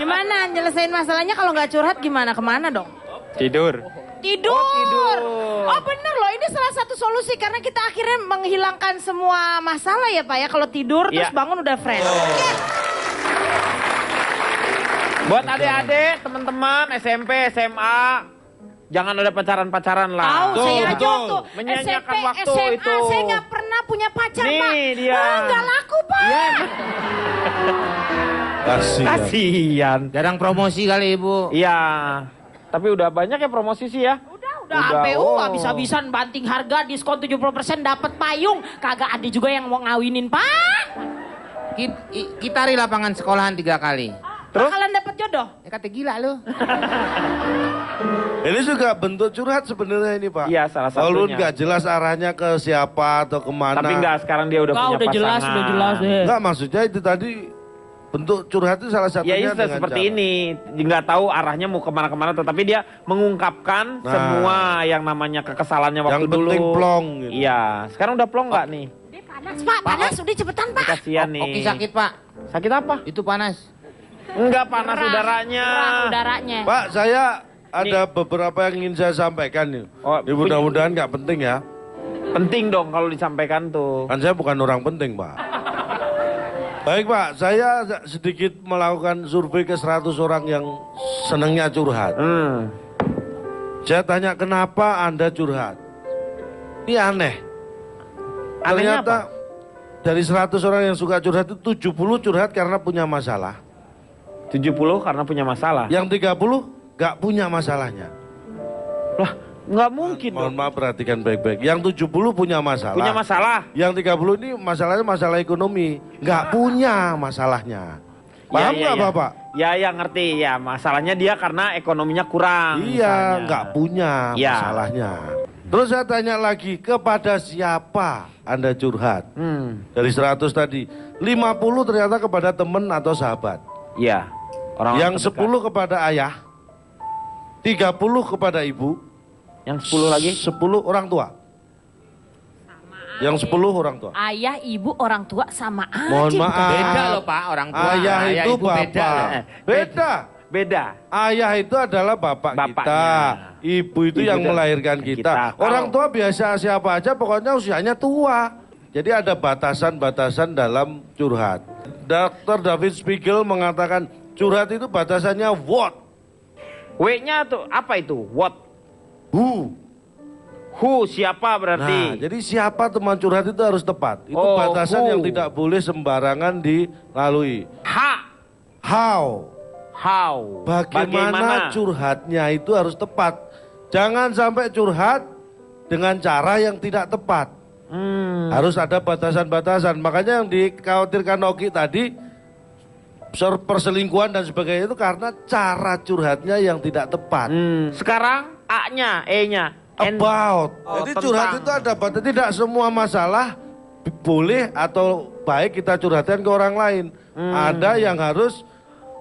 Gimana nyelesain masalahnya kalau nggak curhat gimana? Kemana dong? Tidur. Tidur. Oh bener loh, ini salah satu solusi karena kita akhirnya menghilangkan semua masalah ya Pak ya. Kalau tidur terus bangun udah fresh. Oke. Buat adik-adik, teman-teman SMP, SMA, jangan ada pacaran-pacaran lah. Tahu, saya aja tuh Menyanyiakan SMP, waktu SMA, itu. saya nggak pernah punya pacar Nih, Pak. dia. Oh, nggak laku Pak. Kasihan. Jarang promosi kali Ibu. Iya. Tapi udah banyak ya promosi sih ya. Udah APU habis-habisan banting harga, diskon 70% dapat payung. Kagak ada juga yang mau ngawinin Pak. Kita di lapangan sekolahan 3 kali. Terus? Bakalan dapat jodoh. Ya kata gila lu. Ini juga bentuk curhat sebenarnya ini, Pak. Iya, salah satunya. Walaupun nggak jelas arahnya ke siapa atau kemana. Tapi enggak, sekarang dia udah punya pasangan. Udah jelas deh. Enggak, maksudnya itu tadi bentuk curhat itu salah satunya Ya itu dengan seperti cara. ini, nggak tahu arahnya mau kemana-kemana, tetapi dia mengungkapkan semua yang namanya kekesalannya waktu Yang penting dulu. plong gitu. Iya, sekarang udah plong nggak nih? Panas Pak, panas. Udah cepetan Pak. Kasihan nih. Oki sakit Pak. Sakit apa? Itu panas. Enggak, panas udaranya. Gerah udaranya. Pak, saya ada beberapa yang ingin saya sampaikan nih. Oh, Mudah-mudahan nggak penting ya. Penting dong kalau disampaikan tuh. Kan saya bukan orang penting, Pak. Baik, Pak. Saya sedikit melakukan survei ke 100 orang yang senangnya curhat. Saya tanya, kenapa Anda curhat? Ini aneh. Anehnya Ternyata dari 100 orang yang suka curhat itu 70 curhat karena punya masalah. 70 karena punya masalah. Yang 30 nggak punya masalahnya. Lah, nggak mungkin Mohon dong. maaf, perhatikan baik-baik. Yang 70 punya masalah. Punya masalah. Yang 30 ini masalahnya masalah ekonomi. Nggak punya masalahnya. Paham nggak Bapak? Ya, ngerti. Ya, masalahnya dia karena ekonominya kurang. Iya, misalnya. nggak punya Ya. masalahnya. Terus saya tanya lagi, kepada siapa Anda curhat? Dari 100 tadi, 50 ternyata kepada teman atau sahabat. Iya. Orang Yang 10 kepada ayah, 30 kepada ibu, yang 10 lagi 10 orang tua. Yang 10 orang tua. Ayah, ibu, orang tua sama aja. Mohon maaf. Beda loh Pak, orang tua. Ayah itu ibu bapak. beda loh. Beda. Beda. Ayah itu adalah bapak Bapaknya. kita. Ibu itu Ibu yang dan melahirkan kita. kita. Orang tua biasa siapa aja pokoknya usianya tua. Jadi ada batasan-batasan dalam curhat. Dr. David Spiegel mengatakan curhat itu batasannya what? W-nya tuh apa itu? What? Who? Who siapa berarti? Nah, jadi siapa teman curhat itu harus tepat. Itu Oh, batasan who. yang tidak boleh sembarangan dilalui. How? How? Bagaimana curhatnya itu harus tepat. Jangan sampai curhat dengan cara yang tidak tepat. Harus ada batasan-batasan. Makanya yang dikhawatirkan Oki tadi, perselingkuhan dan sebagainya itu karena cara curhatnya yang tidak tepat. Sekarang A-nya, E-nya. About. Oh, Jadi curhat itu ada batas. Tidak semua masalah boleh atau baik kita curhatkan ke orang lain. Ada yang harus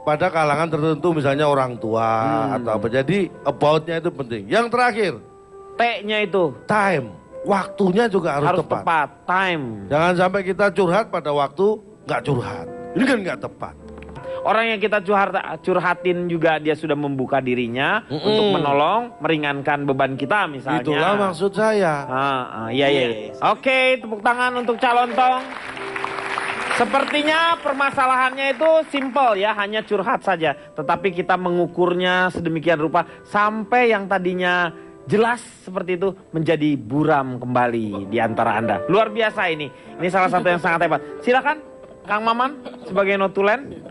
pada kalangan tertentu, misalnya orang tua atau apa. Jadi about-nya itu penting. Yang terakhir, T-nya itu. time. Waktunya juga harus tepat. Time. Jangan sampai kita curhat pada waktu nggak curhat. Ini kan nggak tepat. Orang yang kita curhatin juga dia sudah membuka dirinya untuk menolong, meringankan beban kita misalnya. Itulah maksud saya. Iya. Oke, tepuk tangan untuk calon tong. Sepertinya permasalahannya itu simple ya, hanya curhat saja. Tetapi kita mengukurnya sedemikian rupa sampai yang tadinya jelas seperti itu menjadi buram kembali di antara Anda. Luar biasa ini. Ini salah satu yang sangat hebat. Silakan Kang Maman sebagai notulen.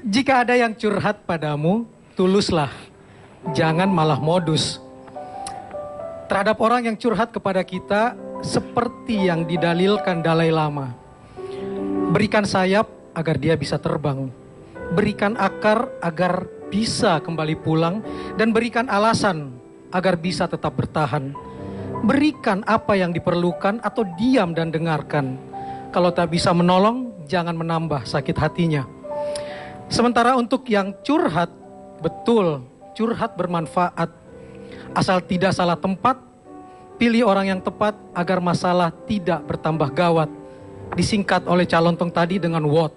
Jika ada yang curhat padamu, tuluslah. Jangan malah modus. Terhadap orang yang curhat kepada kita seperti yang didalilkan Dalai Lama. Berikan sayap agar dia bisa terbang. Berikan akar agar bisa kembali pulang. Dan berikan alasan agar bisa tetap bertahan. Berikan apa yang diperlukan atau diam dan dengarkan. Kalau tak bisa menolong, jangan menambah sakit hatinya. Sementara untuk yang curhat, betul, curhat bermanfaat. Asal tidak salah tempat, pilih orang yang tepat agar masalah tidak bertambah gawat. Disingkat oleh calon tong tadi dengan what.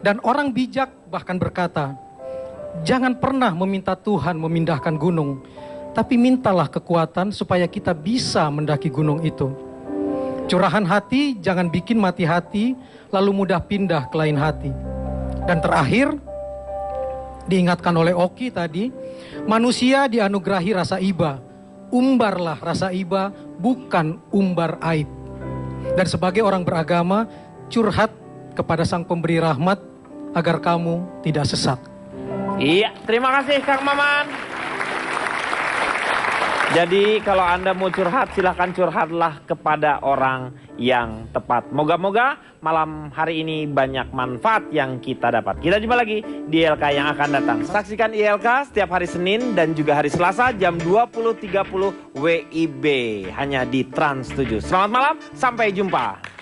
Dan orang bijak bahkan berkata, jangan pernah meminta Tuhan memindahkan gunung, tapi mintalah kekuatan supaya kita bisa mendaki gunung itu. Curahan hati jangan bikin mati hati, lalu mudah pindah ke lain hati. Dan terakhir, diingatkan oleh Oki tadi, manusia dianugerahi rasa iba. Umbarlah rasa iba, bukan umbar aib. Dan sebagai orang beragama, curhat kepada Sang Pemberi Rahmat agar kamu tidak sesat. Iya, terima kasih Kang Maman. Jadi kalau Anda mau curhat, silahkan curhatlah kepada orang yang tepat. Moga-moga malam hari ini banyak manfaat yang kita dapat. Kita jumpa lagi di ILK yang akan datang. Saksikan ILK setiap hari Senin dan juga hari Selasa jam 20.30 WIB. Hanya di Trans 7. Selamat malam, sampai jumpa.